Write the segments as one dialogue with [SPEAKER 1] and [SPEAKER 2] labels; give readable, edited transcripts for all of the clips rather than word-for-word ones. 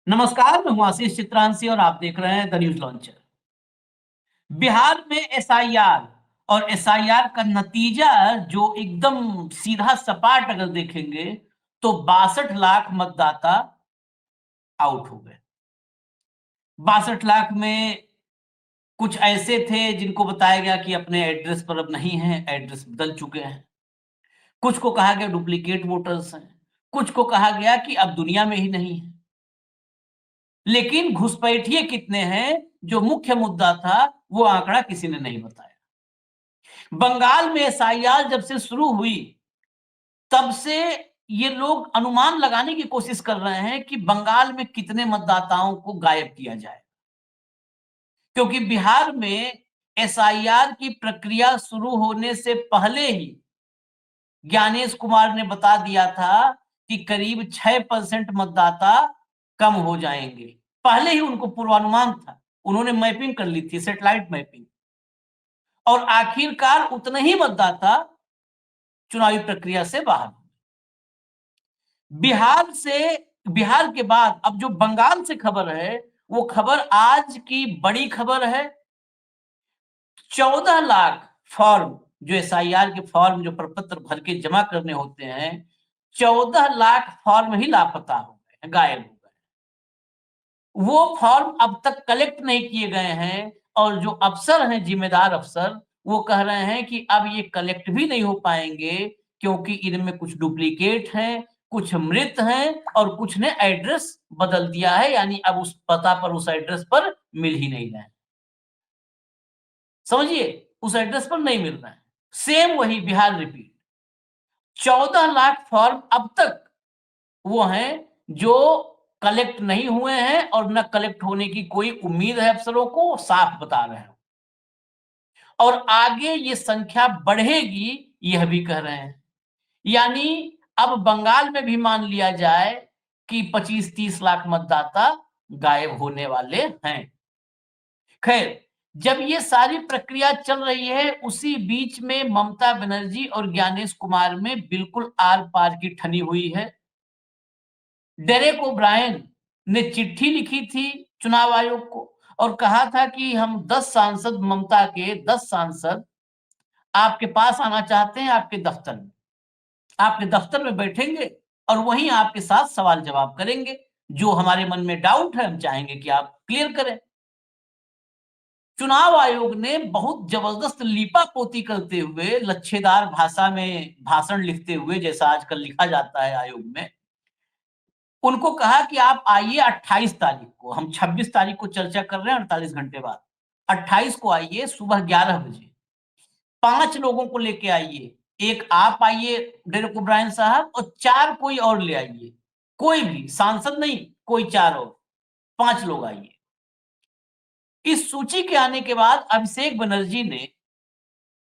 [SPEAKER 1] नमस्कार, मैं हूँ आशीष चित्रांशी और आप देख रहे हैं द न्यूज़ लॉन्चर। बिहार में एसआईआर और एसआईआर का नतीजा जो एकदम सीधा सपाट अगर देखेंगे तो 62 लाख मतदाता आउट हो गए। 62 लाख में कुछ ऐसे थे जिनको बताया गया कि अपने एड्रेस पर अब नहीं हैं, एड्रेस बदल चुके हैं। कुछ को कहा गया डुप्लीकेट वोटर्स हैं, कुछ को कहा गया कि अब दुनिया में ही नहीं है। लेकिन घुसपैठिए कितने हैं, जो मुख्य मुद्दा था, वो आंकड़ा किसी ने नहीं बताया। बंगाल में एसआईआर जब से शुरू हुई, तब से ये लोग अनुमान लगाने की कोशिश कर रहे हैं कि बंगाल में कितने मतदाताओं को गायब किया जाए। क्योंकि बिहार में एसआईआर की प्रक्रिया शुरू होने से पहले ही ज्ञानेश कुमार ने बता दिया था कि करीब 6% मतदाता कम हो जाएंगे। पहले ही उनको पूर्वानुमान था। उन्होंने मैपिंग कर ली थी, सैटेलाइट मैपिंग। और आखिरकार उतने ही मतदाता चुनावी प्रक्रिया से बाहर। बिहार के बाद अब जो बंगाल से खबर है, वो खबर आज की बड़ी खबर है। 14 लाख फॉर्म, जो एसआईआर के फॉर्म जो प्रपत्र भर के जमा करने होते हैं, 14 लाख फॉर्म ही लापता हो गए, गायब हो गए। वो फॉर्म अब तक कलेक्ट नहीं किए गए हैं और जो अफसर हैं, जिम्मेदार अफसर, वो कह रहे हैं कि अब ये कलेक्ट भी नहीं हो पाएंगे क्योंकि इनमें कुछ डुप्लीकेट हैं, कुछ मृत हैं और कुछ ने एड्रेस बदल दिया है, यानी अब उस पता पर, उस एड्रेस पर मिल ही नहीं रहे हैं। समझिए, उस एड्रेस पर नहीं मिल रहे हैं। सेम वही बिहार रिपीट। 14 लाख फॉर्म अब तक वो हैं जो कलेक्ट नहीं हुए हैं और न कलेक्ट होने की कोई उम्मीद है अफसरों को, साफ बता रहे हैं। और आगे ये संख्या बढ़ेगी, यह भी कह रहे हैं। यानी अब बंगाल में भी मान लिया जाए कि 25-30 लाख मतदाता गायब होने वाले हैं। खैर, जब ये सारी प्रक्रिया चल रही है, उसी बीच में ममता बनर्जी और ज्ञानेश कुमार में बिल्कुल आर-पार की ठनी हुई है। डेरेक ओब्रायन ने चिट्ठी लिखी थी चुनाव आयोग को और कहा था कि हम 10 सांसद, ममता के 10 सांसद आपके पास आना चाहते हैं, आपके दफ्तर में। आपके दफ्तर में बैठेंगे और वहीं आपके साथ सवाल-जवाब करेंगे। जो हमारे मन में डाउट है, हम चाहेंगे कि आप क्लियर करें। चुनाव आयोग ने बहुत जबरदस्त लीपापोती करते हुए, लच्छेदार भाषा में भाषण लिखते हुए, जैसा आजकल लिखा जाता है आयोग में, उनको कहा कि आप आइए 28 तारीख को, हम 26 तारीख को चर्चा कर रहे हैं 48 घंटे बाद। 28 को आइए सुबह 11 बजे। 5 लोगों को लेके आइए। एक आप आइए डेरेक ओब्रायन साहब और 4 कोई और ले आइए। कोई भी सांसद नहीं, कोई 4 और, 5 लोग आइए। इस सूची के आने के बाद अभिषेक बनर्जी ने,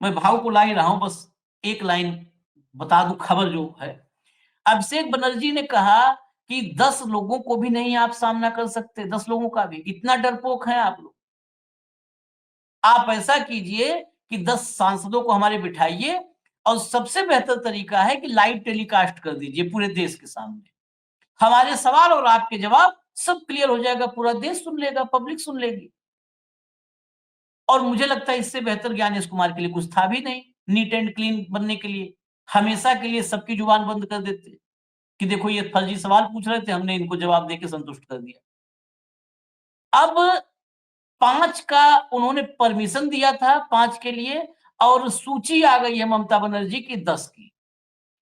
[SPEAKER 1] मैं भाव को ला ही रहा हूं, बस एक लाइन बता दूं खबर जो है। अभिषेक बनर्जी ने कहा कि 10 लोगों को भी नहीं आप सामना कर सकते, 10 लोगों का भी, इतना डरपोक हैं आप लोग। आप ऐसा कीजिए कि 10 सांसदों को हमारे बिठाइए और सबसे बेहतर तरीका है कि लाइव टेलीकास्ट कर दीजिए पूरे देश के सामने। हमारे सवाल और आपके जवाब सब क्लियर हो जाएगा, पूरा देश सुन लेगा, पब्लिक सुन लेगी। और मुझे लगता है इससे बेहतर ज्ञानेश कुमार के लिए कुछ था भी नहीं, नीट एंड क्लीन बनने के लिए। हमेशा के लिए सबकी जुबान बंद कर देते कि देखो ये फर्जी सवाल पूछ रहे थे, हमने इनको जवाब देके संतुष्ट कर दिया। अब 5 का उन्होंने परमिशन दिया था, 5 के लिए, और सूची आ गई है ममता बनर्जी की 10 की।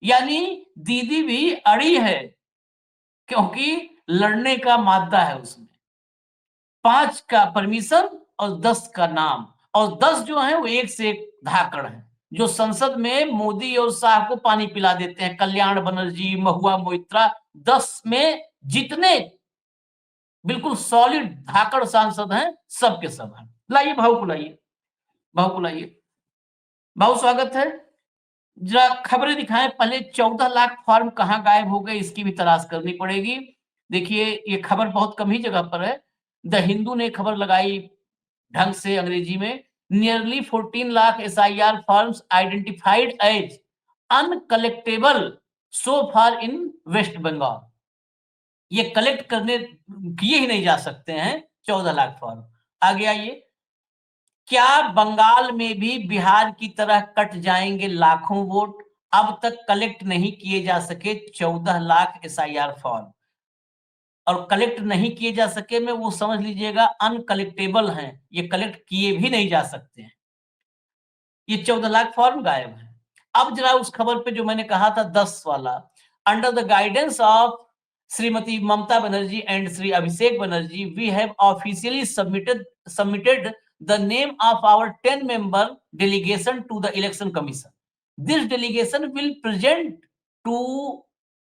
[SPEAKER 1] यानी दीदी भी अड़ी है, क्योंकि लड़ने का मादा है उसमें। 5 का परमिशन और 10 का नाम, और 10 जो है वो एक से एक धाकड़ हैं, जो संसद में मोदी और शाह को पानी पिला देते हैं। कल्याण बनर्जी, महुआ मोइत्रा, 10 में जितने बिल्कुल सॉलिड धाकड़ सांसद हैं, सब के सब हैं। लाइए भाव को लाइए, भाव को लाइए। भाव स्वागत है। जरा खबरें दिखाएं पहले। 14 लाख फॉर्म कहाँ गायब हो गए, इसकी भी तलाश करनी पड़ेगी। देखिए, ये खबर बहुत कम ही जगह पर है। द हिंदू ने खबर लगाई ढंग से अंग्रेजी में, nearly 14 lakh SIR forms identified as uncollectable so far in West Bengal. ये कलेक्ट करने किए ही नहीं जा सकते हैं 14 लाख फॉर्म। आगे आइए। क्या बंगाल में भी बिहार की तरह कट जाएंगे लाखों वोट? अब तक कलेक्ट नहीं किए जा सके 14 लाख एसआईआर फॉर्म, और कलेक्ट नहीं किए जा सके में वो समझ लीजिएगा अनकलेक्टेबल हैं, ये कलेक्ट किए भी नहीं जा सकते हैं। ये 14 लाख फॉर्म गायब है। अब जरा उस खबर पे जो मैंने कहा था 10 वाला, under the guidance of Shrimati Mamata Banerjee and Shri Abhishek Banerjee, we have officially submitted the name of our 10-member delegation to the election commission. This delegation will present to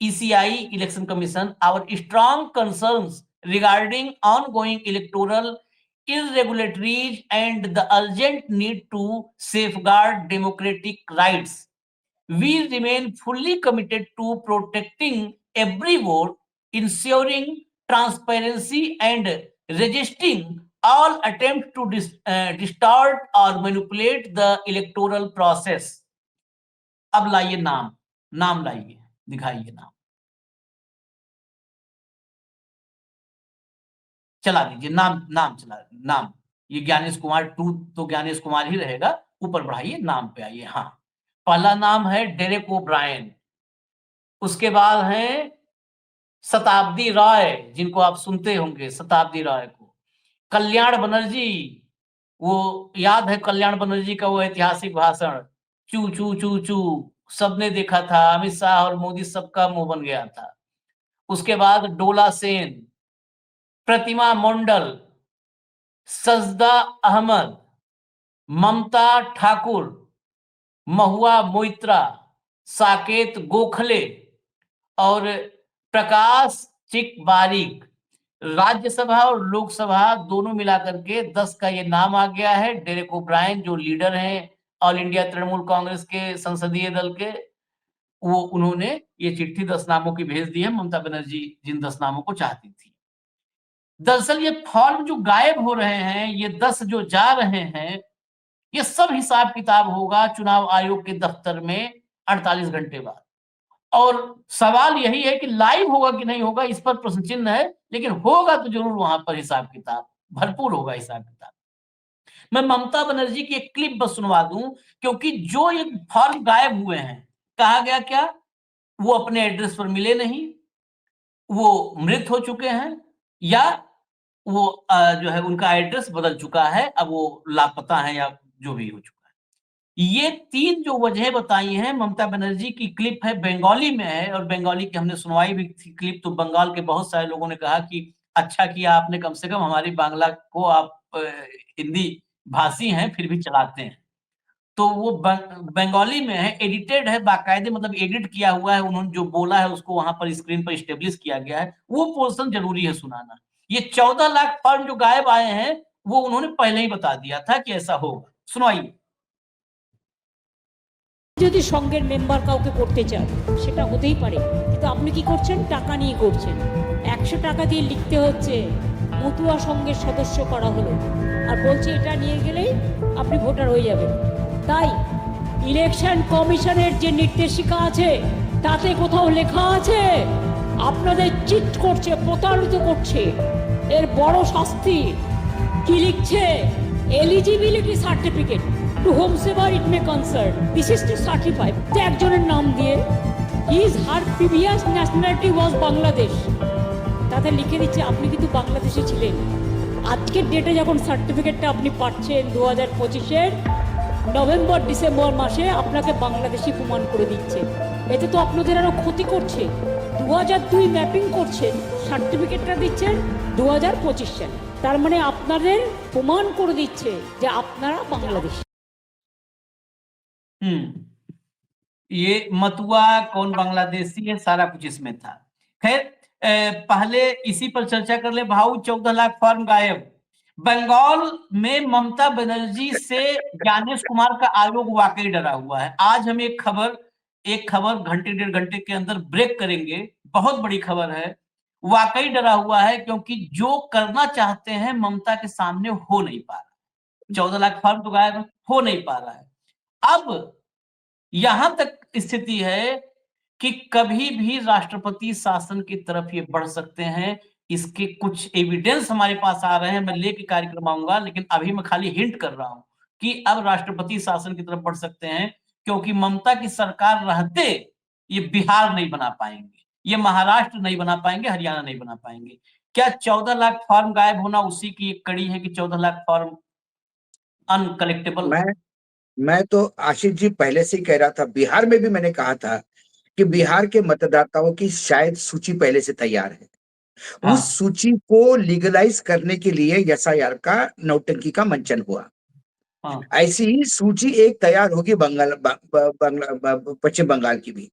[SPEAKER 1] ECI election commission our strong concerns regarding ongoing electoral irregularities and the urgent need to safeguard democratic rights. We remain fully committed to protecting every vote, ensuring transparency and resisting all attempts to distort or manipulate the electoral process. अब लाइए नाम, नाम लाइए, दिखाइए नाम, चला दीजिए नाम, नाम चला, नाम। ये ज्ञानेश कुमार 2 तो ज्ञानेश कुमार ही रहेगा। ऊपर बढ़ाइए, नाम पे आइए। हाँ, पहला नाम है डेरेक ओब्रायन, उसके बाद है शताब्दी राय, जिनको आप सुनते होंगे, शताब्दी राय को। कल्याण बनर्जी, वो याद है कल्याण बनर्जी का वो ऐतिहासिक भाषण, चू चू चू चू, सबने देखा था, अमित शाह और मोदी सबका मुंह बन गया था। उसके बाद डोला सेन, प्रतिमा मंडल, सजदा अहमद, ममता ठाकुर, महुआ मोइत्रा, साकेत गोखले और प्रकाश चिक बारिक। राज्यसभा और लोकसभा दोनों मिलाकर के 10 का ये नाम आ गया है। डेरेक ओब्रायन जो लीडर हैं ऑल इंडिया तृणमूल कांग्रेस के संसदीय दल के, वो उन्होंने ये चिट्ठी 10 नामों की भेज दी है। ममता बनर्जी जिन 10 नामों को चाहती थी। दरअसल ये फॉर्म जो गायब हो रहे हैं, ये 10 जो जा रहे हैं, ये सब हिसाब किताब होगा चुनाव आयोग के दफ्तर में 48 घंटे बाद। और सवाल यही है कि लाइव होगा कि नहीं होगा, इस पर प्रश्न चिन्ह है, लेकिन होगा तो जरूर वहां पर हिसाब किताब भरपूर होगा हिसाब किताब। मैं ममता बनर्जी की एक क्लिप बस सुनवा दूं, क्योंकि जो ये फॉर्म गायब हुए हैं, कहा गया क्या, वो अपने एड्रेस पर मिले नहीं, वो मृत हो चुके हैं, या वो जो है उनका एड्रेस बदल चुका है, अब वो लापता है या जो भी हो चुका है। ये 3 जो वजह बताई हैं ममता बनर्जी की, क्लिप है, बंगाली में है, और बंगाली की हमने सुनवाई भी थी क्लिप, तो बंगाल के बहुत सारे लोगों ने कहा कि अच्छा किया आपने, कम से कम हमारी बांग्ला को आप हिंदी भाषी हैं फिर भी चलाते हैं। तो वो बंगाली में है, एडिटेड है, बाकायदे मतलब एडिट किया हुआ है, उन्होंने जो बोला है उसको वहां पर स्क्रीन पर स्टेब्लिश किया गया है, वो पोर्शन जरूरी है सुनाना। ये 14 लाख फॉर्म जो गायब आए हैं, वो उन्होंने पहले ही बता दिया था कि ऐसा होगा। सुनवाइए।
[SPEAKER 2] যদি সংঘের মেম্বার কাউকে করতে চান সেটা হতেই পারে, কিন্তু আপনি কি করছেন, টাকা নিয়ে করছেন। 100 টাকা দিয়ে লিখতে হচ্ছে মতুয়া সংঘের সদস্য করা হলো, আর বলছে এটা নিয়ে গেলেই আপনি ভোটার হয়ে যাবেন। তাই ইলেকশন কমিশনের যে নির্দেশিকা আছে তাতে কোথাও লেখা আছে আপনাদের চিট করছে, প্রতারিত করছে, এর বড় শাস্তি কি লিখছে, eligibility certificate to whomsoever it may concern, this is to certify যে একজনের নাম দিয়ে his her previous nationality was Bangladesh, তাতে লিখে দিচ্ছে আপনি কিন্তু বাংলাদেশে ছিলেন। আজকের ডেটে যখন সার্টিফিকেটটা আপনি পাচ্ছেন 2025-এর নভেম্বর ডিসেম্বর মাসে, আপনাকে বাংলাদেশি প্রমাণ করে দিচ্ছে। এতে তো আপনাদের আরও ক্ষতি করছে। 2002 ম্যাপিং করছেন, সার্টিফিকেটটা দিচ্ছেন 2025 সালে, তার মানে আপনাদের প্রমাণ করে দিচ্ছে যে আপনারা বাংলাদেশি।
[SPEAKER 1] ये मতুआ कौन बांग्लादेशी है, सारा कुछ इसमें था। खैर पहले इसी पर चर्चा कर ले। भाऊ 14 लाख फॉर्म गायब। बंगाल में ममता बनर्जी से ज्ञानेश कुमार का आयोग वाकई डरा हुआ है। आज हम एक खबर घंटे 1.5 घंटे के अंदर ब्रेक करेंगे, बहुत बड़ी खबर है। वाकई डरा हुआ है, क्योंकि जो करना चाहते हैं ममता के सामने हो नहीं पा रहा। 14 लाख फॉर्म तो गायब हो नहीं पा रहा है। अब यहां तक स्थिति है कि कभी भी राष्ट्रपति शासन की तरफ ये बढ़ सकते हैं। इसके कुछ एविडेंस हमारे पास आ रहे हैं, मैं लेके कार्यक्रम आऊँगा, लेकिन अभी मैं खाली हिंट कर रहा हूँ कि अब राष्ट्रपति शासन की तरफ बढ़ सकते हैं, क्योंकि ममता की सरकार रहते ये बिहार नहीं बना पाएँगे, ये महाराष्ट्र नहीं बना पाएँगे, हरियाणा नहीं बना पाएँगे। क्या 14 लाख फॉर्म गायब होना उसी की एक कड़ी है कि 14 लाख फॉर्म अनकलेक्टेबल?
[SPEAKER 3] मैं मैं तो आशीष जी पहले से ही कह रहा था, बिहार में भी मैंने कहा था कि बिहार के मतदाताओं की शायद सूची पहले से तैयार है। उस
[SPEAKER 1] हाँ।
[SPEAKER 3] सूची को लीगलाइज करने के लिए एसआईआर का नौटंकी का मंचन हुआ।
[SPEAKER 1] हाँ।
[SPEAKER 3] ऐसी ही सूची एक तैयार होगी पश्चिम बंगाल की भी,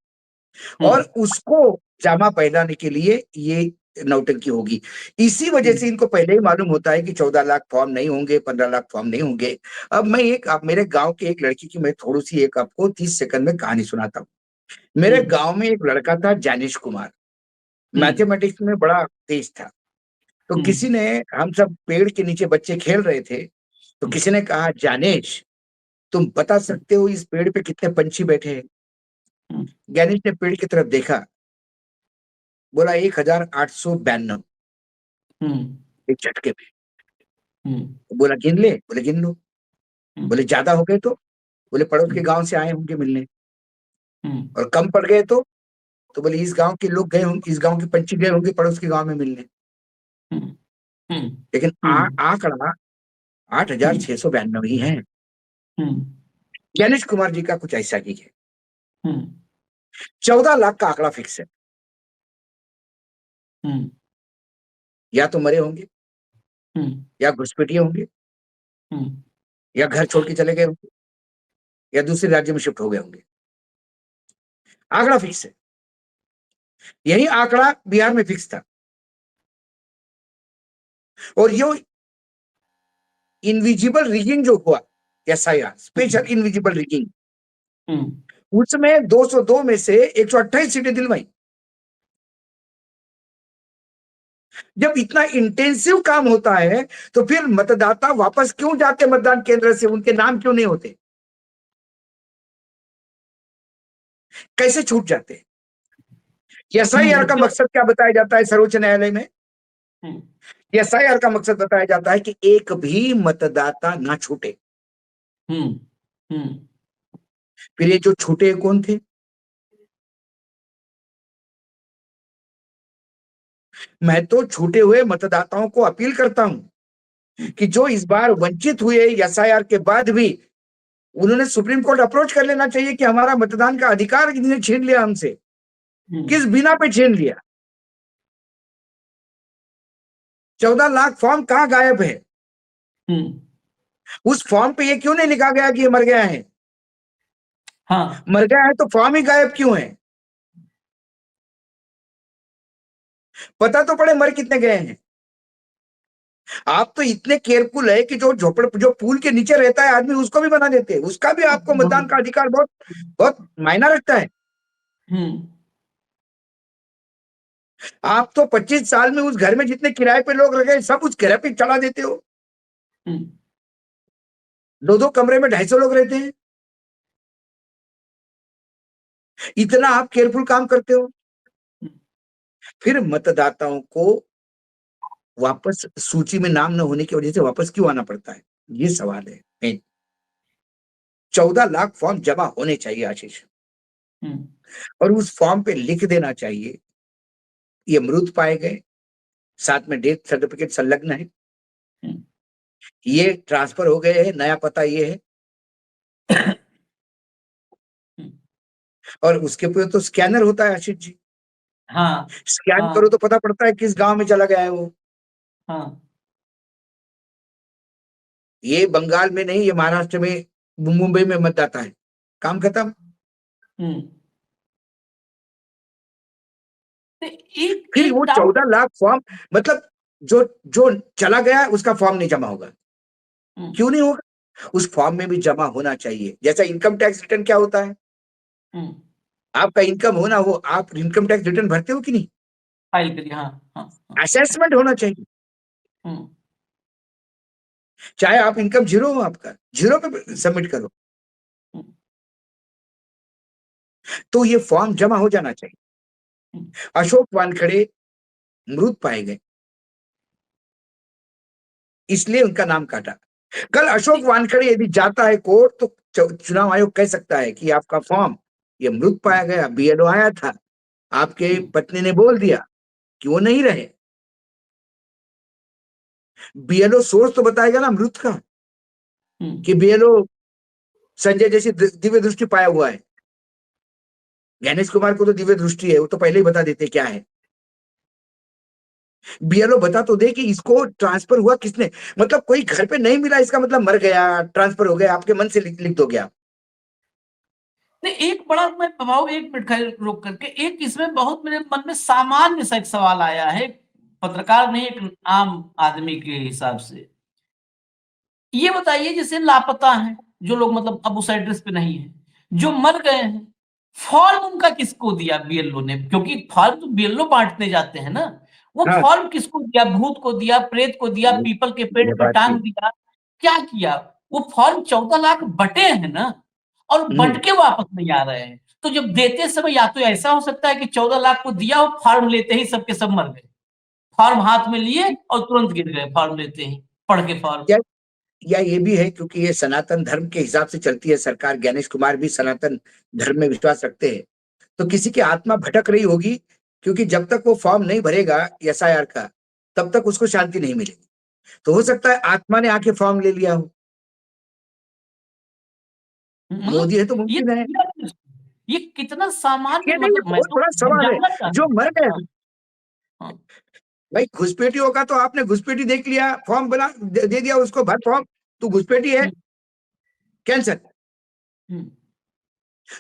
[SPEAKER 3] और उसको जामा पहनाने के लिए ये नौटंकी होगी। इसी वजह से इनको पहले ही मालूम होता है कि 14 लाख फॉर्म नहीं होंगे, 15 लाख फॉर्म नहीं होंगे। अब मेरे गांव के एक लड़की की मैं थोड़ी सी एक आपको 30 सेकंड में कहानी सुनाता हूँ। मेरे गांव में एक लड़का था, जानिश कुमार, मैथमेटिक्स में बड़ा तेज था। तो किसी ने, हम सब पेड़ के नीचे बच्चे खेल रहे थे, तो किसी ने कहा, जानेश तुम बता सकते हो इस पेड़ पे कितने पंछी बैठे हैं? ज्ञानेश ने पेड़ की तरफ देखा, बोला 1892, एक झटके में। बोला गिन ले, बोले गिन लो। बोले ज्यादा हो गए तो? बोले पड़ोस के गांव से आए होंगे मिलने। और कम पड़ गए तो बोले इस गांव के लोग गए होंगे, इस गांव के पंछी गए होंगे पड़ोस के गांव में मिलने। लेकिन आंकड़ा 8692 ही है। ज्ञानेश कुमार जी का कुछ ऐसा ही है। 14 लाख का आंकड़ा फिक्स है। या तो मरे होंगे, या घुसपैठिए होंगे, या घर छोड़ के चले गए होंगे, या दूसरे राज्य में शिफ्ट हो गए होंगे। आंकड़ा फिक्स है। यही आंकड़ा बिहार में फिक्स था। और ये इनविजिबल रिगिंग जो हुआ, एसआईआर स्पेशल इनविजिबल रिगिंग, उसमें 202 में से 128 सीटें दिलवाई। जब इतना इंटेंसिव काम होता है तो फिर मतदाता वापस क्यों जाते मतदान केंद्र से? उनके नाम क्यों नहीं होते? कैसे छूट जाते? एसआईआर का मकसद क्या बताया जाता है सर्वोच्च न्यायालय में? एसआईआर का मकसद बताया जाता है कि एक भी मतदाता ना छूटे। फिर ये जो छूटे कौन थे? मैं तो छूटे हुए मतदाताओं को अपील करता हूं कि जो इस बार वंचित हुए एसआईआर के बाद भी, उन्होंने सुप्रीम कोर्ट अप्रोच कर लेना चाहिए कि हमारा मतदान का अधिकार किसने छीन लिया हमसे, किस बिना पे छीन लिया? 14 लाख फॉर्म कहां गायब है? उस फॉर्म पे ये क्यों नहीं लिखा गया कि ये मर गया है?
[SPEAKER 1] हाँ।
[SPEAKER 3] मर गया है तो फॉर्म ही गायब क्यों है? पता तो पड़े मर कितने गए हैं। आप तो इतने केयरफुल है कि जो पुल के नीचे रहता है आदमी, उसको भी बना देते हैं। उसका भी आपको मतदान का अधिकार बहुत बहुत मायना रखता है। आप तो 25 साल में उस घर में जितने किराए पे लोग रह गए सब उस किराए पे चढ़ा देते हो। 2-2 कमरे में 250 लोग रहते हैं। इतना आप केयरफुल काम करते हो, फिर मतदाताओं को वापस सूची में नाम न होने की वजह से वापस क्यों आना पड़ता है? ये सवाल है। 14 लाख फॉर्म जमा होने चाहिए आशीष, और उस फॉर्म पे लिख देना चाहिए ये मृत पाए गए, साथ में डेथ सर्टिफिकेट संलग्न है, ये ट्रांसफर हो गए हैं, नया पता ये है। और उसके ऊपर तो स्कैनर होता है आशीष जी।
[SPEAKER 1] हाँ।
[SPEAKER 3] स्कैन करो तो पता पड़ता है किस गांव में चला गया है वो। ये बंगाल में नहीं, ये महाराष्ट्र में, मुंबई में मतदाता है, काम खत्म। फिर वो 14 लाख फॉर्म, मतलब जो जो चला गया उसका फॉर्म नहीं जमा होगा। क्यों नहीं होगा? उस फॉर्म में भी जमा होना चाहिए। जैसा इनकम टैक्स रिटर्न क्या होता है, आपका इनकम होना हो, आप इनकम टैक्स रिटर्न भरते हो कि नहीं?
[SPEAKER 1] फाइल करिए। हाँ।
[SPEAKER 3] असेसमेंट होना चाहिए। चाहे आप इनकम जीरो हो, आपका जीरो पे सबमिट करो। तो ये फॉर्म जमा हो जाना चाहिए।
[SPEAKER 1] हम्म,
[SPEAKER 3] अशोक वानखड़े मृत पाए गए, इसलिए उनका नाम काटा। कल अशोक वानखड़े यदि जाता है कोर्ट तो चुनाव आयोग कह सकता है कि आपका फॉर्म ये मृत पाया गया, बीएलओ आया था, आपके
[SPEAKER 1] हम्म,
[SPEAKER 3] पत्नी ने बोल दिया कि वो नहीं रहे। बीएलओ सोर्स तो बताएगा ना मृत का,
[SPEAKER 1] हम्म।
[SPEAKER 3] कि बीएलओ संजय जैसी दिव्य दृष्टि पाया हुआ है। गणेश कुमार को तो दिव्य दृष्टि है, वो तो पहले ही बता देते क्या है। बीएलओ बता तो दे कि इसको ट्रांसफर हुआ किसने, मतलब कोई घर पे नहीं मिला इसका मतलब मर गया, ट्रांसफर हो गया, आपके मन से लिख दो गया।
[SPEAKER 1] नहीं, एक बड़ा मैं प्रभाव, एक मिनट खैर रोक करके, एक इसमें बहुत मेरे मन में सामान्य सा एक सवाल आया है, पत्रकार नहीं, एक आम आदमी के हिसाब से। ये बताइए, जैसे लापता हैं जो लोग, मतलब अब उस एड्रेस पे नहीं है, जो मर गए हैं, फॉर्म उनका किसको दिया बीएलओ ने? क्योंकि फॉर्म तो बीएलओ बांटने जाते हैं ना। वो
[SPEAKER 3] हाँ,
[SPEAKER 1] फॉर्म किसको दिया? भूत को दिया, प्रेत को दिया, पीपल के पेड़
[SPEAKER 3] ये
[SPEAKER 1] पे
[SPEAKER 3] बात
[SPEAKER 1] टांग
[SPEAKER 3] भी।
[SPEAKER 1] दिया? क्या किया? वो फॉर्म 14 लाख बटे हैं ना, और
[SPEAKER 3] हम्म,
[SPEAKER 1] बंट के वापस नहीं आ रहे हैं। तो जब देते समय या तो ऐसा हो सकता है कि 14 लाख को दिया और फॉर्म लेते ही सबके सब मर गए, फॉर्म हाथ में लिए और तुरंत गिर गए फॉर्म लेते ही, पढ़ के फॉर्म।
[SPEAKER 3] या या ये भी है क्योंकि ये सनातन धर्म के हिसाब से चलती है सरकार, गणेश कुमार भी सनातन धर्म में विश्वास रखते हैं, तो किसी की आत्मा भटक रही होगी, क्योंकि जब तक वो फॉर्म नहीं भरेगा एसआईआर का, तब तक उसको शांति नहीं मिलेगी। तो हो सकता है आत्मा ने आके फॉर्म ले लिया हो।
[SPEAKER 1] मतलब
[SPEAKER 3] मोदी है तो
[SPEAKER 1] ये
[SPEAKER 3] मुमकिन है।
[SPEAKER 1] ये कितना सामान्य,
[SPEAKER 3] ये नहीं, ये
[SPEAKER 1] मतलब मैं
[SPEAKER 3] बहुत
[SPEAKER 1] तो
[SPEAKER 3] बड़ा सवाल है।
[SPEAKER 1] जानना चाहता
[SPEAKER 3] जो
[SPEAKER 1] हूँ।
[SPEAKER 3] मर गए,
[SPEAKER 1] हाँ, हाँ।
[SPEAKER 3] भाई घुसपैठियों का तो आपने घुसपैठी देख लिया, फॉर्म बना दे दिया उसको, भर फॉर्म, तू घुसपैठी है,
[SPEAKER 1] हम्म,
[SPEAKER 3] कैंसर।
[SPEAKER 1] हम्म,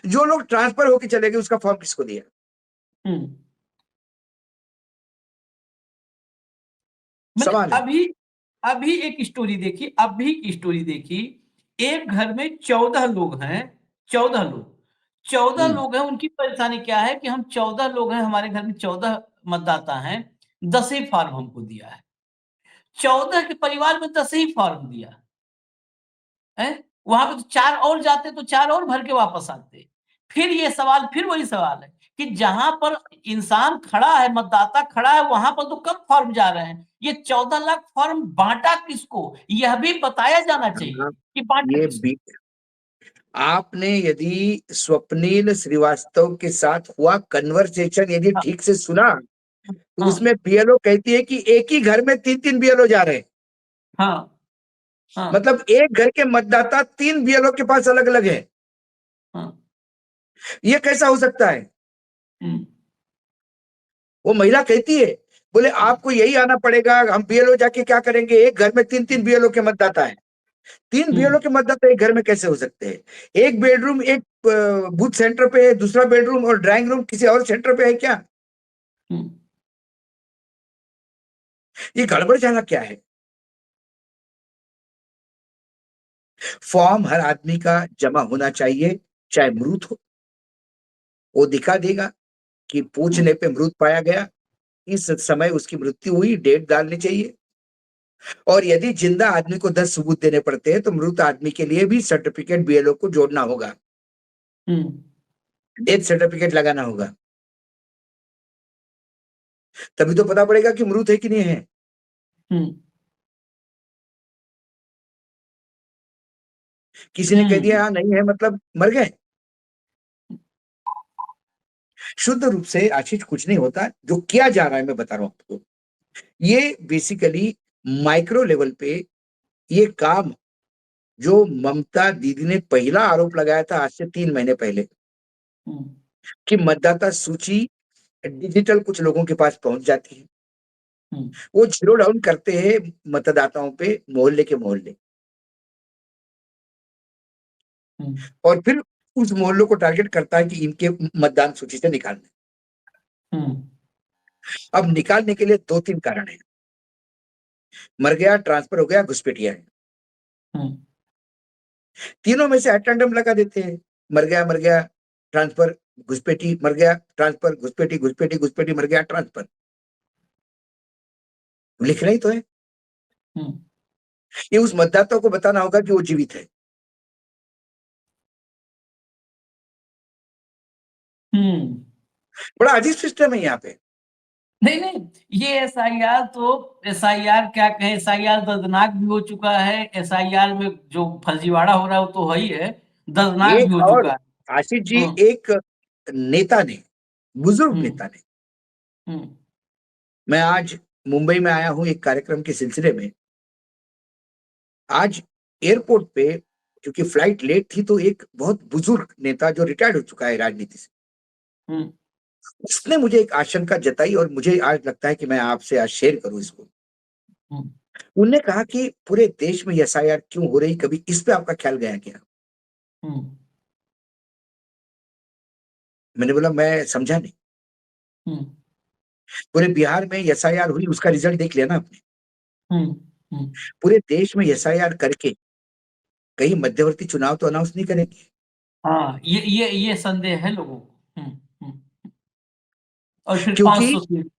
[SPEAKER 3] जो लोग ट्रांसफर होके चले गए उसका फॉर्म किसको दिया?
[SPEAKER 1] हम्म। मैंने
[SPEAKER 3] सवाल है।
[SPEAKER 1] अभी अभी एक स्टोरी देखी, अभी की स्टोरी देखी। एक घर में 14 लोग हैं, 14 लोग, 14 लोग हैं। उनकी परेशानी क्या है कि हम 14 लोग हैं, हमारे घर में 14 मतदाता हैं, 10 ही फॉर्म हमको दिया है। 14 के परिवार में 10 ही फॉर्म दिया है। वहां पे तो 4 और जाते तो 4 और भर के वापस आते। फिर ये सवाल, फिर वही सवाल है कि जहां पर इंसान खड़ा है, मतदाता खड़ा है, वहां पर तो कम फॉर्म जा रहे हैं। ये 14 लाख फॉर्म बांटा किसको, यह भी बताया जाना चाहिए
[SPEAKER 3] हाँ,
[SPEAKER 1] कि बांटा
[SPEAKER 3] ये
[SPEAKER 1] किसको।
[SPEAKER 3] भी। आपने यदि स्वप्निल श्रीवास्तव के साथ हुआ कन्वर्सेशन यदि
[SPEAKER 1] हाँ,
[SPEAKER 3] ठीक से सुना, तो
[SPEAKER 1] हाँ,
[SPEAKER 3] उसमें बीएलओ कहती है कि एक ही घर में तीन तीन बीएलओ जा रहे हैं।
[SPEAKER 1] हाँ, हाँ,
[SPEAKER 3] मतलब एक घर के मतदाता तीन बीएलओ के पास अलग अलग है।
[SPEAKER 1] हाँ,
[SPEAKER 3] ये कैसा हो सकता है?
[SPEAKER 1] हम्म,
[SPEAKER 3] वो महिला कहती है, बोले आपको यही आना पड़ेगा, हम बीएलओ जाके क्या करेंगे, एक घर में तीन तीन बीएलओ के मतदाता है। तीन बीएलओ
[SPEAKER 1] हम्म,
[SPEAKER 3] के मतदाता एक घर में कैसे हो सकते हैं? एक बेडरूम एक बूथ सेंटर पे है, दूसरा बेडरूम और ड्राइंग रूम किसी और सेंटर पे है क्या?
[SPEAKER 1] हम्म,
[SPEAKER 3] ये गड़बड़ जाना क्या है? फॉर्म हर आदमी का जमा होना चाहिए, चाहे मृत हो। वो दिखा देगा कि पूछने पे मृत पाया गया, इस समय उसकी मृत्यु हुई, डेट डालनी चाहिए। और यदि जिंदा आदमी को 10 सबूत देने पड़ते हैं तो मृत आदमी के लिए भी सर्टिफिकेट बीएलओ को जोड़ना होगा,
[SPEAKER 1] हम्म,
[SPEAKER 3] डेथ सर्टिफिकेट लगाना होगा। तभी तो पता पड़ेगा कि मृत है कि नहीं है।
[SPEAKER 1] हम्म,
[SPEAKER 3] किसी ने कह
[SPEAKER 1] हम्म,
[SPEAKER 3] दिया हाँ नहीं है मतलब मर गए। शुद्ध रूप से आशीष कुछ नहीं होता, जो किया जा रहा है मैं बता रहा हूं आपको। ये बेसिकली माइक्रो लेवल पे ये काम, जो ममता दीदी ने पहला आरोप लगाया था आज से 3 महीने पहले,
[SPEAKER 1] हम्म,
[SPEAKER 3] कि मतदाता सूची डिजिटल कुछ लोगों के पास पहुंच जाती है,
[SPEAKER 1] हम्म,
[SPEAKER 3] वो जीरो डाउन करते हैं मतदाताओं पे, मोहल्ले के मोहल्ले,
[SPEAKER 1] हम्म,
[SPEAKER 3] और फिर उस मोहल्लों को टारगेट करता है कि इनके मतदान सूची से निकालना।
[SPEAKER 1] हम्म,
[SPEAKER 3] अब निकालने के लिए दो तीन कारण है, मर गया, ट्रांसफर हो गया, घुसपैठिया है।
[SPEAKER 1] हम्म,
[SPEAKER 3] तीनों में से अटेंडम लगा देते हैं, मर गया ट्रांसफर, घुसपैठी मर गया ट्रांसफर, घुसपैठी घुसपैठी घुसपैठी मर गया ट्रांसफर। लिखना ही तो है।
[SPEAKER 1] हम्म।
[SPEAKER 3] ये उस मतदाता को बताना होगा कि वो जीवित है। बड़ा अजीब सिस्टम है यहाँ पे।
[SPEAKER 1] नहीं, नहीं, ये एसआईआर क्या कहें, एसआईआर दर्दनाक भी हो चुका है। एसआईआर में जो फर्जीवाड़ा हो रहा है वो तो है ही है, दर्दनाक भी
[SPEAKER 3] एक
[SPEAKER 1] हो
[SPEAKER 3] और
[SPEAKER 1] चुका है।
[SPEAKER 3] आशीष जी,
[SPEAKER 1] हुँ,
[SPEAKER 3] एक नेता ने, बुजुर्ग
[SPEAKER 1] हुँ,
[SPEAKER 3] नेता ने,
[SPEAKER 1] हुँ,
[SPEAKER 3] मैं आज मुंबई में आया हूँ एक कार्यक्रम के सिलसिले में। आज एयरपोर्ट पे क्योंकि फ्लाइट लेट थी, तो एक बहुत बुजुर्ग नेता जो रिटायर्ड हो चुका है राजनीति से,
[SPEAKER 1] हुँ,
[SPEAKER 3] उसने मुझे एक आशंका जताई और मुझे आज लगता है कि मैं आपसे आज शेयर करूं इसको।
[SPEAKER 1] हुँ,
[SPEAKER 3] उन्होंने कहा कि पूरे देश में एसआईआर क्यों हो रही, कभी इस पे आपका ख्याल गया क्या?
[SPEAKER 1] हुँ,
[SPEAKER 3] मैंने बोला मैं समझा नहीं।
[SPEAKER 1] हुँ,
[SPEAKER 3] पूरे बिहार में एसआईआर हुई, उसका रिजल्ट देख लिया ना आपने?
[SPEAKER 1] हुँ, हुँ।
[SPEAKER 3] पूरे देश में एसआईआर करके कहीं मध्यवर्ती चुनाव तो अनाउंस नहीं करेंगे?
[SPEAKER 1] हाँ, ये संदेह है लोगों को। और फिर
[SPEAKER 3] क्योंकि
[SPEAKER 1] 500 सीट।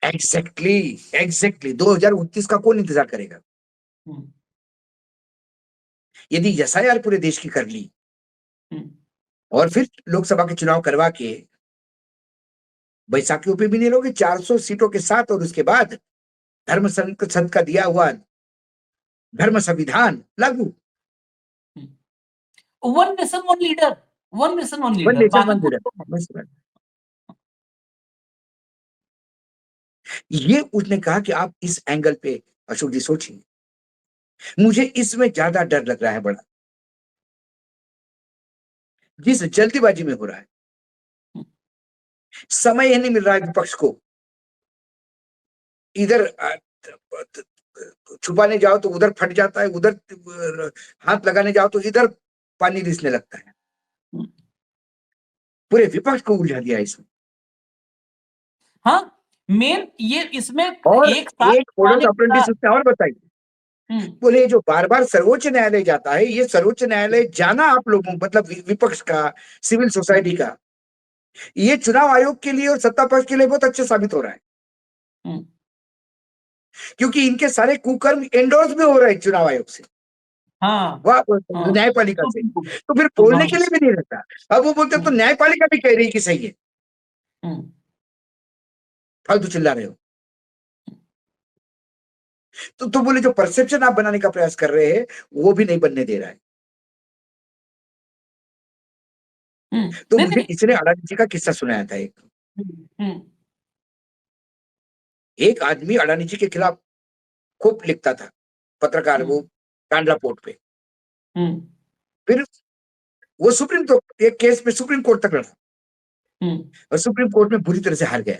[SPEAKER 3] एग्जैक्टली एग्जैक्टली 2029 का कौन इंतजार करेगा?
[SPEAKER 1] हुँ,
[SPEAKER 3] यदि एसआईआर पूरे देश की कर ली
[SPEAKER 1] हुँ,
[SPEAKER 3] और फिर लोकसभा के चुनाव करवा के बैसाखियों पे भी नहीं लोगे 400 सीटों के साथ, और उसके बाद धर्म संसद का दिया हुआ धर्म संविधान लागू,
[SPEAKER 1] one nation one leader, one nation one
[SPEAKER 3] one
[SPEAKER 1] leader,
[SPEAKER 3] nation
[SPEAKER 1] बाकी
[SPEAKER 3] वन
[SPEAKER 1] कुछ
[SPEAKER 3] लीडर।
[SPEAKER 1] तो नहीं।
[SPEAKER 3] बस बस। ये उसने कहा कि आप इस एंगल पे अशोक जी सोचिए। मुझे इसमें ज्यादा डर लग रहा है बड़ा, जिस जल्दीबाजी में हो रहा है। समय ही नहीं मिल रहा है विपक्ष को। इधर छुपाने जाओ तो उधर फट जाता है, उधर हाथ लगाने जाओ तो इधर पानी रिसने लगता है। पूरे विपक्ष को उलझा दिया इसमें।
[SPEAKER 1] हाँ, मेन ये इसमें
[SPEAKER 3] और
[SPEAKER 1] एक साथ
[SPEAKER 3] एक मोडस
[SPEAKER 1] चलाने का।
[SPEAKER 3] ऑपरेंडी उसने और बताई।
[SPEAKER 1] हुँ,
[SPEAKER 3] बोले जो बार बार सर्वोच्च न्यायालय जाता है, ये सर्वोच्च न्यायालय जाना आप लोगों मतलब विपक्ष का, सिविल
[SPEAKER 1] हुँ,
[SPEAKER 3] सोसाइटी का, ये चुनाव आयोग के लिए और सत्ता पक्ष के लिए बहुत अच्छा साबित हो रहा है,
[SPEAKER 1] हुँ,
[SPEAKER 3] क्योंकि इनके सारे कुकर्म एंडोर्स भी हो रहे हैं चुनाव आयोग से,
[SPEAKER 1] हाँ,
[SPEAKER 3] वाह,
[SPEAKER 1] हाँ,
[SPEAKER 3] न्यायपालिका
[SPEAKER 1] तो
[SPEAKER 3] से।
[SPEAKER 1] बिल्कुल,
[SPEAKER 3] तो फिर
[SPEAKER 1] तो
[SPEAKER 3] बोलने
[SPEAKER 1] हाँ,
[SPEAKER 3] के लिए भी नहीं रहता। अब वो बोलते तो
[SPEAKER 1] हुँ,
[SPEAKER 3] न्यायपालिका भी कह रही है कि सही है,
[SPEAKER 1] हुँ,
[SPEAKER 3] फालतू चिल्ला रहे हो। तो बोले जो परसेप्शन आप बनाने का प्रयास कर रहे हैं वो भी नहीं बनने दे रहा है।
[SPEAKER 1] हुँ,
[SPEAKER 3] तो
[SPEAKER 1] नहीं,
[SPEAKER 3] मुझे
[SPEAKER 1] नहीं,
[SPEAKER 3] किसी ने अडानी जी का किस्सा सुनाया था।
[SPEAKER 1] हुँ, हुँ,
[SPEAKER 3] एक आदमी अडानी जी के खिलाफ खूब लिखता था, पत्रकार,
[SPEAKER 1] हुँ,
[SPEAKER 3] वो कांडला पोर्ट पे।
[SPEAKER 1] हुँ,
[SPEAKER 3] फिर वो सुप्रीम तो एक केस में सुप्रीम कोर्ट तक लड़ा
[SPEAKER 1] हुँ,
[SPEAKER 3] और सुप्रीम कोर्ट में बुरी तरह से हार गया।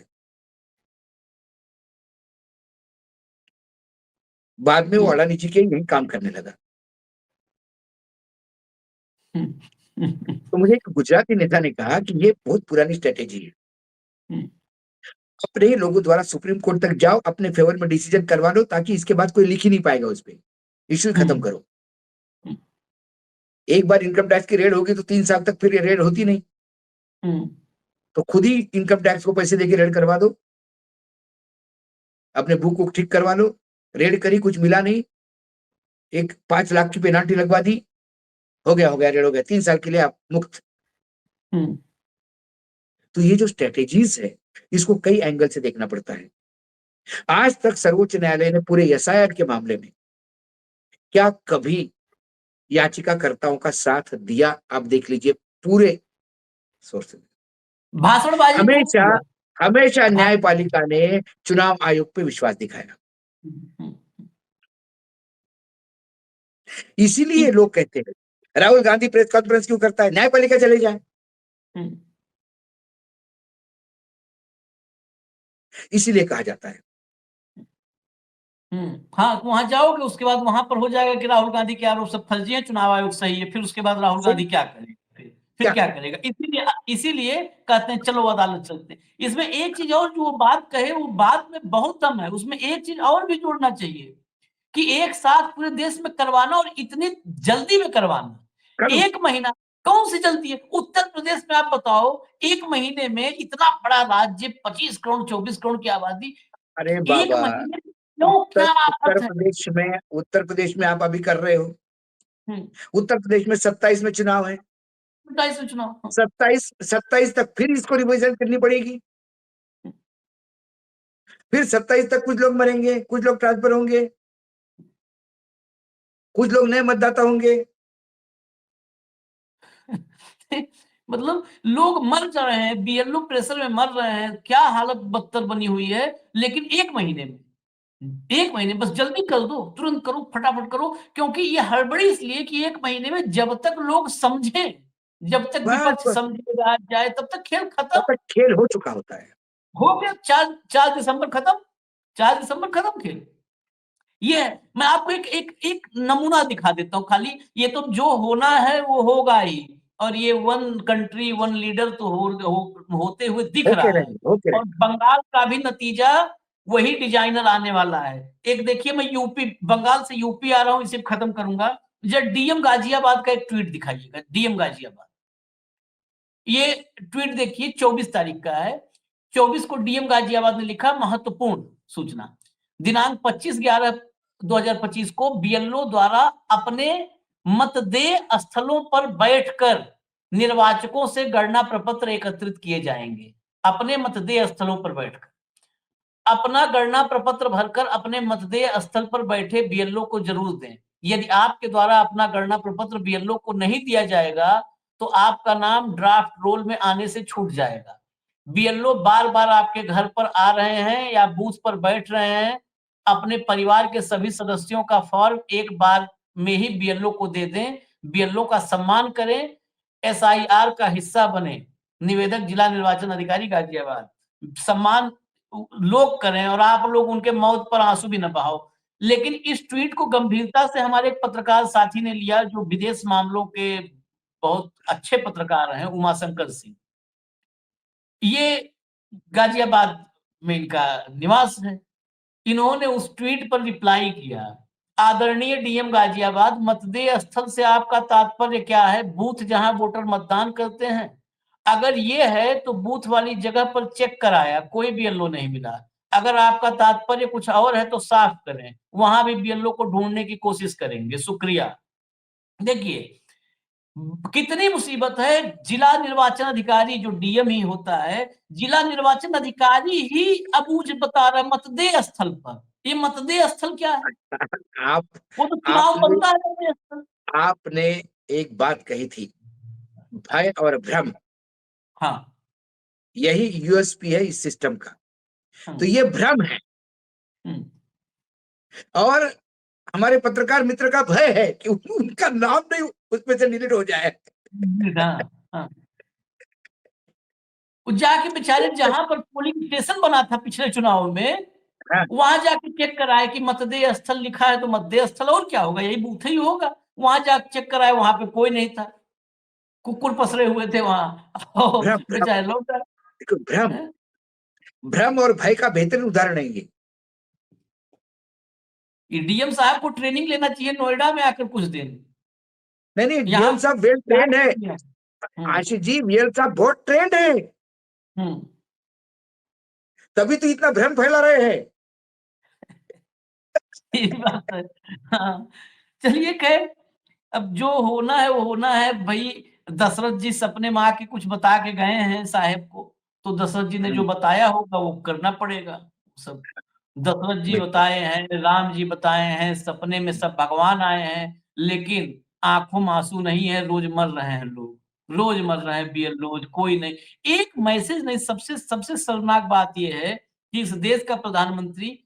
[SPEAKER 3] बाद में वो
[SPEAKER 1] हुँ,
[SPEAKER 3] अडानी जी के यही काम करने लगा।
[SPEAKER 1] हुँ,
[SPEAKER 3] तो मुझे एक गुजराती नेता ने कहा कि ये बहुत पुरानी स्ट्रेटेजी है,
[SPEAKER 1] हुँ,
[SPEAKER 3] अपने ही लोगों द्वारा सुप्रीम कोर्ट तक जाओ, अपने फेवर में डिसीजन करवा लो, ताकि इसके बाद कोई लिख ही नहीं पाएगा उस पर, इश्यू
[SPEAKER 1] हुँ,
[SPEAKER 3] खत्म करो।
[SPEAKER 1] हुँ,
[SPEAKER 3] एक बार इनकम टैक्स की रेड होगी तो 3 साल तक फिर ये रेड होती नहीं,
[SPEAKER 1] हुँ,
[SPEAKER 3] तो खुद ही इनकम टैक्स को पैसे देके रेड करवा दो, अपने बुक को ठीक करवा लो। रेड करी, कुछ मिला नहीं, एक 5 लाख की पेनाल्टी लगवा दी, हो गया रेड हो गया, 3 साल के लिए आप मुक्त।
[SPEAKER 1] हुँ,
[SPEAKER 3] तो ये जो स्ट्रेटेजीज है, इसको कई एंगल से देखना पड़ता है। आज तक सर्वोच्च न्यायालय ने पूरे एसआईआर के मामले में क्या कभी याचिकाकर्ताओं का साथ दिया? आप देख लीजिए पूरे सोर्स में।
[SPEAKER 1] भाषणबाजी खूब
[SPEAKER 3] हमेशा
[SPEAKER 1] किया।
[SPEAKER 3] हमेशा
[SPEAKER 1] भा
[SPEAKER 3] न्यायपालिका ने चुनाव आयोग पे विश्वास दिखाया।
[SPEAKER 1] हुँ, हुँ, इ
[SPEAKER 3] इसीलिए लोग कहते हैं राहुल गांधी प्रेस कॉन्फ्रेंस क्यों करता है, न्यायपालिका चले जाए,
[SPEAKER 1] हुँ,
[SPEAKER 3] इसीलिए कहा जाता है।
[SPEAKER 1] हाँ, वहाँ जाओगे उसके बाद वहाँ पर हो जाएगा कि राहुल गांधी के आरोप सब फर्जी हैं, चुनाव आयोग सही है, फिर उसके बाद राहुल
[SPEAKER 3] सही,
[SPEAKER 1] गांधी क्या करेगा फिर
[SPEAKER 3] क्या
[SPEAKER 1] क्या
[SPEAKER 3] करें?
[SPEAKER 1] करेगा? इसीलिए कहते हैं चलो अदालत चलते हैं। इसमें एक चीज़ और जो वो बात कहे वो बात में बहुत दम है, उसमें एक चीज़ और भी जोड़ना चाहिए कि एक साथ पूरे देश में करवाना और इतनी जल्दी में करवाना।
[SPEAKER 3] करो।
[SPEAKER 1] 1 महीना कौन-सी जल्दी है? उत्तर प्रदेश में आप बताओ 1 महीने में इतना बड़ा राज्य 25 करोड़ 24 करोड़ की आबादी,
[SPEAKER 3] अरे
[SPEAKER 1] 1
[SPEAKER 3] बाबा,
[SPEAKER 1] महीने में क्यों क्या आफत है?
[SPEAKER 3] उत्तर प्रदेश में आप अभी कर रहे हो।
[SPEAKER 1] हुँ।
[SPEAKER 3] उत्तर प्रदेश में 27 में चुनाव है।
[SPEAKER 1] 27 में चुनाव।
[SPEAKER 3] 27 तक फिर इसको रिविजन करनी पड़ेगी, फिर 27 तक कुछ लोग मरेंगे, कुछ लोग ट्रांसफर होंगे, कुछ लोग नए मतदाता होंगे।
[SPEAKER 1] मतलब लोग मर जा रहे हैं, बीएलओ प्रेशर में मर रहे हैं, क्या हालत बदतर बनी हुई है। लेकिन 1 महीने में, 1 महीने बस जल्दी कर दो, तुरंत करो, फटाफट करो, क्योंकि ये हड़बड़ी इसलिए कि 1 महीने में जब तक लोग समझें, जब तक
[SPEAKER 3] बस
[SPEAKER 1] विपक्ष
[SPEAKER 3] बस
[SPEAKER 1] समझेगा जाए, तब तक खेल खत्म
[SPEAKER 3] तब तक खेल हो चुका होता है।
[SPEAKER 1] हो गया। 4 दिसंबर खत्म, 4 दिसंबर खत्म खेल। ये है, मैं आपको एक नमूना दिखा देता हूँ खाली। ये तो जो होना है वो होगा ही, और ये वन कंट्री वन लीडर तो होते हुए दिख
[SPEAKER 3] होके
[SPEAKER 1] रहा है।
[SPEAKER 3] रहेंगे, होके
[SPEAKER 1] और
[SPEAKER 3] रहेंगे।
[SPEAKER 1] बंगाल का भी नतीजा वही डिजाइनर आने वाला है। एक देखिए, मैं यूपी, बंगाल से यूपी आ रहा हूँ, इसे खत्म करूंगा। जब डीएम गाजियाबाद का एक ट्वीट दिखाइएगा, डीएम गाजियाबाद, ये ट्वीट देखिए 24 तारीख का है। 24 को डीएम गाजियाबाद ने लिखा, महत्वपूर्ण सूचना, दिनांक 25/11/2025 को बीएलओ द्वारा अपने मतदेय स्थलों पर बैठकर निर्वाचकों से गणना प्रपत्र एकत्रित किए जाएंगे। अपने मतदेय स्थलों पर बैठकर अपना गणना प्रपत्र भरकर अपने मतदेय स्थल पर बैठे बीएलओ को जरूर दें। यदि आपके द्वारा अपना गणना प्रपत्र बीएलओ को नहीं दिया जाएगा तो आपका नाम ड्राफ्ट रोल में आने से छूट जाएगा। बीएलओ बार बार आपके घर पर आ रहे हैं या बूथ पर बैठ रहे हैं, अपने परिवार के सभी सदस्यों का फॉर्म एक बार में ही बीएलओ को दे दें। बीएलओ का सम्मान करें, एसआईआर का हिस्सा बने। निवेदक जिला निर्वाचन अधिकारी गाजियाबाद। सम्मान लोग करें और आप लोग उनके मौत पर आंसू भी न बहाओ। लेकिन इस ट्वीट को गंभीरता से हमारे एक पत्रकार साथी ने लिया, जो विदेश मामलों के बहुत अच्छे पत्रकार हैं, उमाशंकर सिंह। ये गाजियाबाद में इनका निवास है। इन्होंने उस ट्वीट पर रिप्लाई किया, आदरणीय डीएम गाजियाबाद, मतदेय स्थल से आपका तात्पर्य क्या है? बूथ जहां वोटर मतदान करते हैं? अगर ये है तो बूथ वाली जगह पर चेक कराया, कोई बीएलओ नहीं मिला। अगर आपका तात्पर्य कुछ और है तो साफ करें, वहां भी बीएलओ को ढूंढने की कोशिश करेंगे। शुक्रिया। देखिए कितनी मुसीबत है। जिला निर्वाचन अधिकारी जो डीएम ही होता है, जिला निर्वाचन अधिकारी ही अबूझ बता रहा है मतदेय स्थल पर। ये मतदेय स्थल क्या है?
[SPEAKER 3] आप
[SPEAKER 1] वो तो चुनाव
[SPEAKER 3] आपने
[SPEAKER 1] बनता है मतदेय स्थल।
[SPEAKER 3] आपने एक बात कही थी, भय और भ्रम,
[SPEAKER 1] हाँ।
[SPEAKER 3] यही यूएसपी है इस सिस्टम का। तो
[SPEAKER 1] हम्म,
[SPEAKER 3] ये भ्रम है,
[SPEAKER 1] हम्म,
[SPEAKER 3] और हमारे पत्रकार मित्र का भय है कि उनका नाम नहीं उसमें से डिलीट हो जाए।
[SPEAKER 1] हाँ, हाँ। वो जाके बेचारे जहां पर पोलिंग स्टेशन बना था पिछले चुनाव में,
[SPEAKER 3] हाँ,
[SPEAKER 1] वहां जाके चेक कराए कि मतदेय स्थल लिखा है तो मतदेय स्थल, और क्या होगा, यही बूथ ही होगा। वहां जाके चेक कराए, वहां पे कोई नहीं था, कुकुर पसरे हुए थे वहां।
[SPEAKER 3] भ्रम भ्रम
[SPEAKER 1] बेचारे लोग।
[SPEAKER 3] देखो, भ्रम भ्रम और भय का बेहतरीन उदाहरण है ये।
[SPEAKER 1] डीएम साहब को ट्रेनिंग लेना चाहिए नोएडा में आकर कुछ दिन।
[SPEAKER 3] नहीं नहीं,
[SPEAKER 1] यहाँ
[SPEAKER 3] वीएल साहब वेल
[SPEAKER 1] यहाँ
[SPEAKER 3] ट्रेंड है।
[SPEAKER 1] हम्म,
[SPEAKER 3] आशीष जी, वीएल साहब बहुत ट्रेंड है,
[SPEAKER 1] हम्म।
[SPEAKER 3] तभी तो इतना भ्रम फैला रहे हैं।
[SPEAKER 1] ये बात है। हाँ, चलिए खैर, अब जो होना है वो होना है भाई। दशरथ जी सपने माँ के कुछ बता के गए हैं साहेब को, तो दशरथ जी ने जो बताया होगा वो करना पड़ेगा सब। दशरथ जी
[SPEAKER 3] बिल्कुल।
[SPEAKER 1] बताए हैं, राम जी बताए हैं, सपने में सब भगवान आए हैं, लेकिन आंखों में आंसू नहीं है। रोज मर रहे हैं लोग, रोज मर रहे हैं रोज, कोई नहीं, एक मैसेज नहीं। सबसे सबसे शर्मनाक बात यह है कि इस देश का प्रधानमंत्री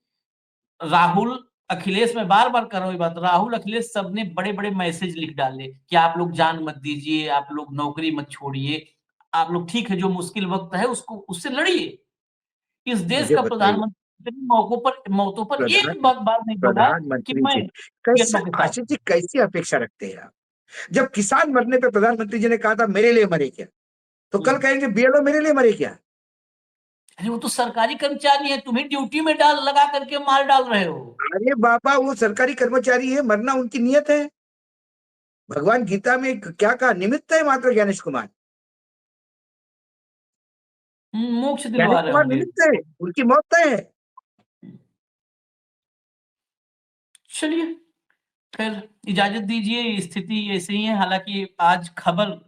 [SPEAKER 1] राहुल, अखिलेश, मैं बार बार कर रहा हूँ ये बात, राहुल अखिलेश सबने बड़े बड़े मैसेज लिख डाले कि आप लोग जान मत दीजिए, आप लोग नौकरी मत छोड़िए, आप लोग ठीक है, जो मुश्किल वक्त है उसको उससे लड़िए। इस देश
[SPEAKER 3] मुझे
[SPEAKER 1] का
[SPEAKER 3] बताइए,
[SPEAKER 1] प्रधानमंत्री मौकों पर मौतों पर
[SPEAKER 3] प्रधान
[SPEAKER 1] एक बात नहीं बोला कि
[SPEAKER 3] प्रधानमंत्री
[SPEAKER 1] मैं
[SPEAKER 3] जी कैसे,
[SPEAKER 1] पीएलओ के साथ
[SPEAKER 3] आशीष
[SPEAKER 1] हूं।
[SPEAKER 3] जी कैसी अपेक्षा रखते हैं आप? जब किसान मरने पे प्रधानमंत्री जी ने कहा था मेरे लिए मरे क्या, तो कल कहेंगे बीएलओ मेरे लिए मरे क्या?
[SPEAKER 1] अरे वो तो सरकारी कर्मचारी है, तुम्हें ड्यूटी में डाल लगा करके मार डाल रहे हो।
[SPEAKER 3] अरे बाबा, वो सरकारी कर्मचारी है, मरना उनकी नियत है। भगवान गीता में क्या कहा, निमित्त है मात्र ज्ञानेश कुमार।
[SPEAKER 1] मोक्ष
[SPEAKER 3] ज्ञानेश
[SPEAKER 1] दिलवा रहे
[SPEAKER 3] कुमार
[SPEAKER 1] होंगे।
[SPEAKER 3] निमित्त है, उनकी मौत तय है।
[SPEAKER 1] चलिए फिर इजाजत दीजिए, स्थिति ऐसे ही है। हालांकि आज खबर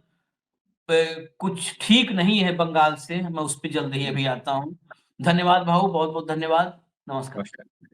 [SPEAKER 1] कुछ ठीक नहीं है बंगाल से, मैं उस पे जल्द ही अभी आता हूँ। धन्यवाद भाऊ, बहुत-बहुत धन्यवाद। नमस्कार।
[SPEAKER 3] नमस्कार।